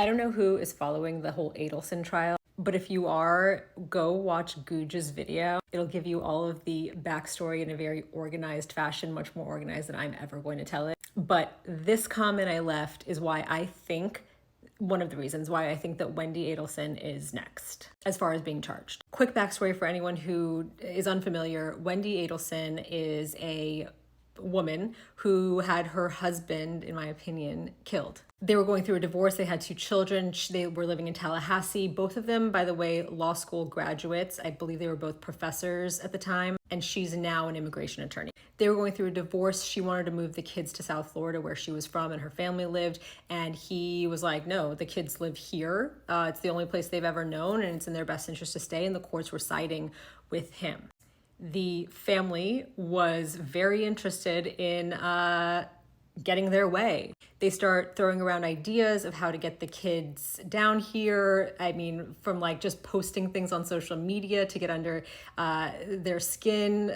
I don't know who is following the whole Adelson trial, but if you are, go watch Gooj's video. It'll give you all of the backstory in a very organized fashion, much more organized than I'm ever going to tell it. But this comment I left is why I think, one of the reasons why I think that Wendi Adelson is next as far as being charged. Quick backstory for anyone who is unfamiliar. Wendi Adelson is a woman who had her husband, in my opinion, killed. They were going through a divorce. They had 2 children. They were living in Tallahassee. Both of them, by the way, law school graduates. I believe they were both professors at the time, and she's now an immigration attorney. They were going through a divorce. She wanted to move the kids to South Florida where she was from and her family lived, and he was like, no, the kids live here. It's the only place they've ever known, and it's in their best interest to stay, and the courts were siding with him. The family was very interested in getting their way. They start throwing around ideas of how to get the kids down here. I mean, from like just posting things on social media to get under their skin,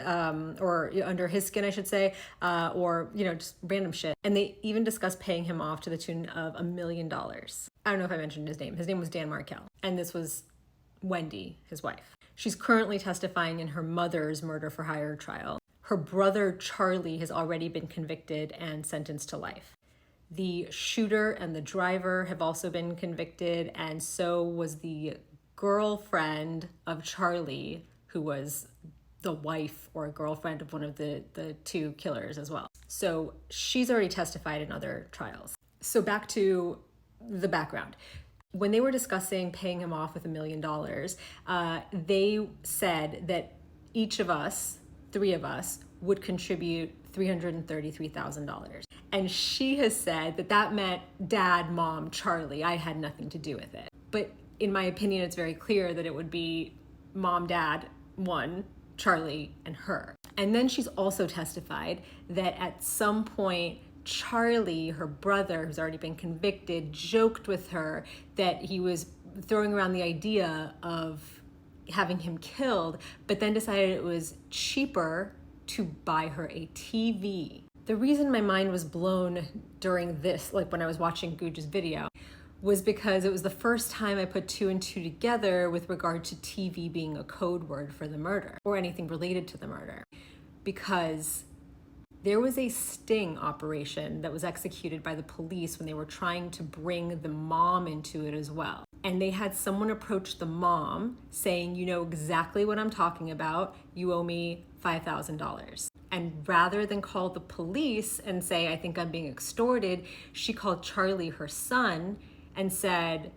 or under his skin, I should say, or, just random shit. And they even discussed paying him off to the tune of $1 million. I don't know if I mentioned his name. His name was Dan Markel. And this was Wendi, his wife. She's currently testifying in her mother's murder for hire trial. Her brother, Charlie, has already been convicted and sentenced to life. The shooter and the driver have also been convicted, and so was the girlfriend of Charlie, who was the wife or girlfriend of one of the 2 killers as well. So she's already testified in other trials. So back to the background. When they were discussing paying him off with $1 million, they said that each of us, 3 of us, would contribute $333,000. And she has said that meant dad, mom, Charlie. I had nothing to do with it. But in my opinion, it's very clear that it would be mom, dad, 1, Charlie, and her. And then she's also testified that at some point, Charlie, her brother, who's already been convicted, joked with her that he was throwing around the idea of having him killed, but then decided it was cheaper to buy her a TV. The reason my mind was blown during this, like when I was watching Gooj's video, was because it was the first time I put 2 and 2 together with regard to TV being a code word for the murder or anything related to the murder. Because there was a sting operation that was executed by the police when they were trying to bring the mom into it as well. And they had someone approach the mom saying, you know exactly what I'm talking about. You owe me $5,000. And rather than call the police and say, I think I'm being extorted, she called Charlie, her son, and said,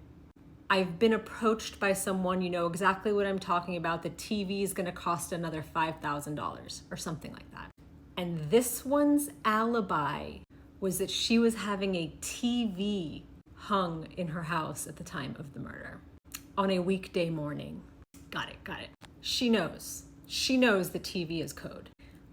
I've been approached by someone, you know exactly what I'm talking about. The TV is going to cost another $5,000 or something like that. And this one's alibi was that she was having a TV hung in her house at the time of the murder on a weekday morning. Got it. She knows the TV is code.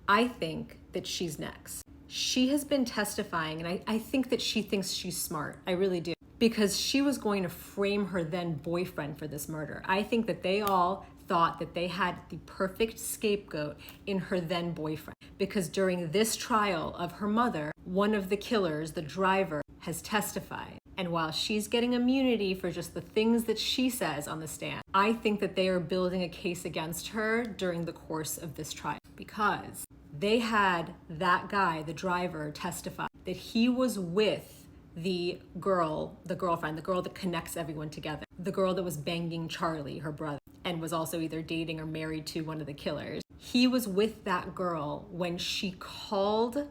I think that she's next. She has been testifying, and I think that she thinks she's smart. I really do. Because she was going to frame her then boyfriend for this murder. I think that they all thought that they had the perfect scapegoat in her then boyfriend. Because during this trial of her mother, one of the killers, the driver, has testified. And while she's getting immunity for just the things that she says on the stand, I think that they are building a case against her during the course of this trial. Because they had that guy, the driver, testify that he was with the girlfriend, the girl that connects everyone together, the girl that was banging Charlie, her brother, and was also either dating or married to one of the killers. He was with that girl when she called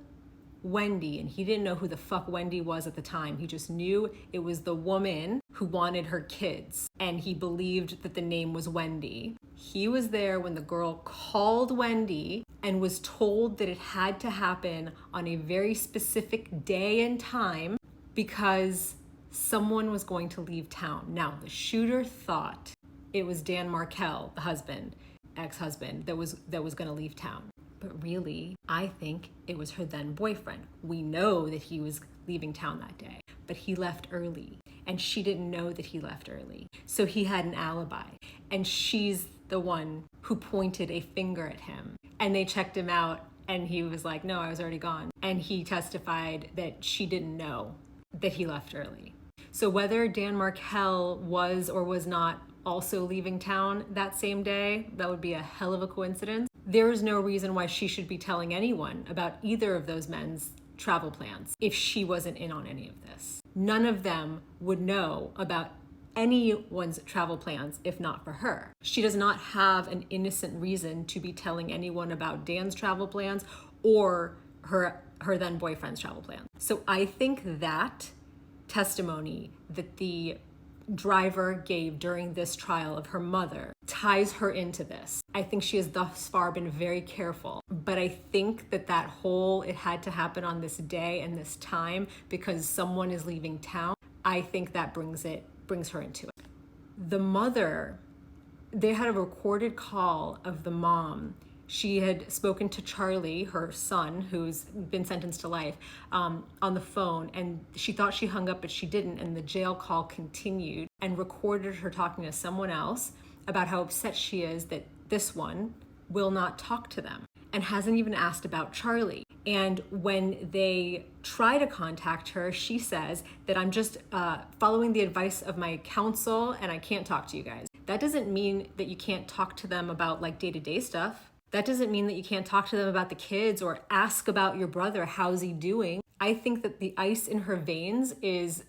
Wendi, and he didn't know who the fuck Wendi was at the time. He just knew it was the woman who wanted her kids, and he believed that the name was Wendi. He was there when the girl called Wendi and was told that it had to happen on a very specific day and time because someone was going to leave town. Now, the shooter thought it was Dan Markel, the husband, ex-husband, that was going to leave town. But really, I think it was her then boyfriend. We know that he was leaving town that day, but he left early, and she didn't know that he left early. So he had an alibi, and she's the one who pointed a finger at him. And they checked him out, and he was like, no, I was already gone. And he testified that she didn't know that he left early. So whether Dan Markel was or was not also leaving town that same day, that would be a hell of a coincidence. There is no reason why she should be telling anyone about either of those men's travel plans if she wasn't in on any of this. None of them would know about anyone's travel plans if not for her. She does not have an innocent reason to be telling anyone about Dan's travel plans or her then boyfriend's travel plans. So I think that testimony that the driver gave during this trial of her mother ties her into this. I think she has thus far been very careful, but I think that whole it had to happen on this day and this time because someone is leaving town, I think that brings her into it. The mother, they had a recorded call of the mom. She had spoken to Charlie, her son, who's been sentenced to life, on the phone, and she thought she hung up, but she didn't, and the jail call continued, and recorded her talking to someone else about how upset she is that this one will not talk to them and hasn't even asked about Charlie. And when they try to contact her, she says that I'm just following the advice of my counsel and I can't talk to you guys. That doesn't mean that you can't talk to them about like day-to-day stuff. That doesn't mean that you can't talk to them about the kids or ask about your brother. How's he doing? I think that the ice in her veins is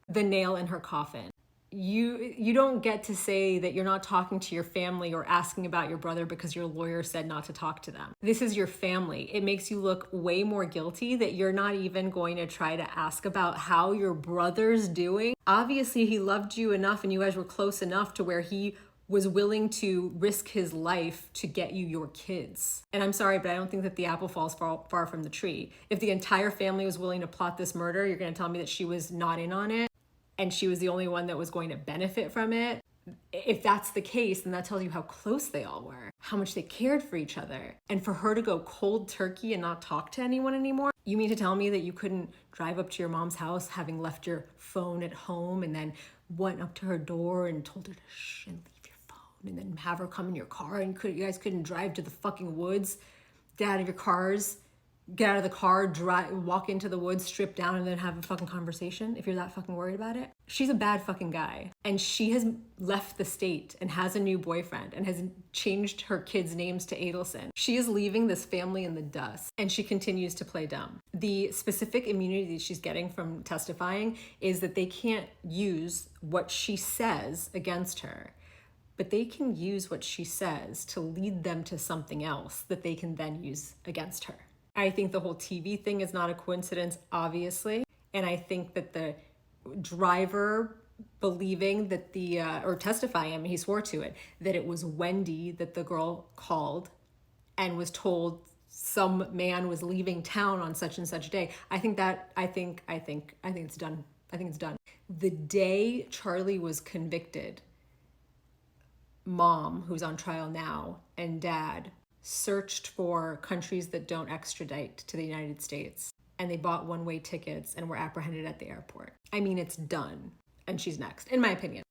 the nail in her coffin. You don't get to say that you're not talking to your family or asking about your brother because your lawyer said not to talk to them. This is your family. It makes you look way more guilty that you're not even going to try to ask about how your brother's doing. Obviously, he loved you enough and you guys were close enough to where he was willing to risk his life to get you your kids. And I'm sorry, but I don't think that the apple falls far from the tree. If the entire family was willing to plot this murder, you're going to tell me that she was not in on it and she was the only one that was going to benefit from it? If that's the case, then that tells you how close they all were, how much they cared for each other. And for her to go cold turkey and not talk to anyone anymore, you mean to tell me that you couldn't drive up to your mom's house having left your phone at home and then went up to her door and told her to shh and leave your phone and then have her come in your car and you guys couldn't drive to the fucking woods, get out of your cars, get out of the car, walk into the woods, strip down, and then have a fucking conversation if you're that fucking worried about it? She's a bad fucking guy. And she has left the state and has a new boyfriend and has changed her kids' names to Adelson. She is leaving this family in the dust and she continues to play dumb. The specific immunity she's getting from testifying is that they can't use what she says against her, but they can use what she says to lead them to something else that they can then use against her. I think the whole TV thing is not a coincidence, obviously. And I think that the driver believing that or testifying, I mean, he swore to it, that it was Wendi that the girl called and was told some man was leaving town on such and such day. I think it's done. I think it's done. The day Charlie was convicted, Mom, who's on trial now, and Dad searched for countries that don't extradite to the United States. And they bought one-way tickets and were apprehended at the airport. I mean, it's done. And she's next, in my opinion.